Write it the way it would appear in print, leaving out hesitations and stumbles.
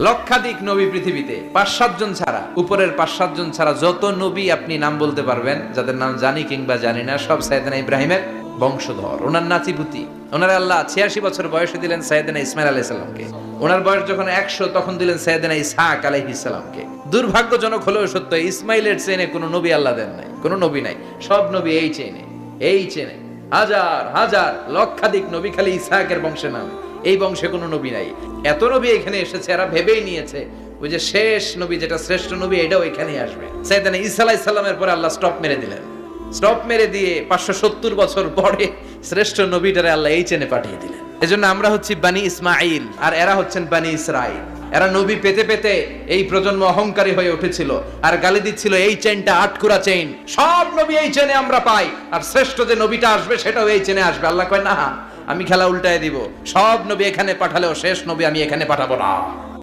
লক্ষাধিক নবী পৃথিবীতে 5-7 জন ছাড়া, উপরের 5-7 জন ছাড়া যত নবী আপনি নাম বলতে পারবেন, যাদের নাম জানি কিংবা জানি না, সব সাইয়েদনা ইব্রাহিমের বংশধর। ওনার নাতিপুতি, ওনার আল্লাহ 86 বছর বয়সে দিলেন সাইয়েদনা ইসমাইল আলাইহিস সালামকে। ওনার বয়স যখন 100 তখন দিলেন সাইয়েদনা ইসহাক আলাইহিস সালামকে। দুর্ভাগ্যজনক হলেও সত্য, ইসমাইলের চেনে কোনো নবী আল্লাহ দেন নাই, কোনো নবী নাই। সব নবী এই চেনে হাজার হাজার লক্ষাধিক নবী খালি ইসহাকের বংশে নাম, এই বংশে কোনো নবী নাই। এত নবী এখানে এসেছে, এরা ভেবেই নিয়েছে ওই যে শেষ নবী, যেটা শ্রেষ্ঠ নবী, এটাও এখানেই আসবে। সাইয়েদনা ঈসা আলাইহিস সালামের পরে আল্লাহ স্টপ মেরে দিলেন। স্টপ মেরে দিয়ে 570 বছর পরে শ্রেষ্ঠ নবীটারে আল্লাহ এই চেনে পাঠিয়ে দিলেন। এজন্য আমরা হচ্ছি বানি ইসমাইল, আর এরা হচ্ছেন বানি ইসরাইল। এরা নবী পেতে পেতে এই প্রজন্ম অহংকারী হয়ে উঠেছিল আর গালি দিচ্ছিল এই চেনটা আটকুরা চেইন, সব নবী এই চেনে আমরা পাই, আর শ্রেষ্ঠ যে নবীটা আসবে সেটাও এই চেনে আসবে। আল্লাহ কয় না, আমি খেলা উল্টায় দিব, সব নবী এখানে পাঠালেও শেষ নবী আমি এখানে পাঠাবো না।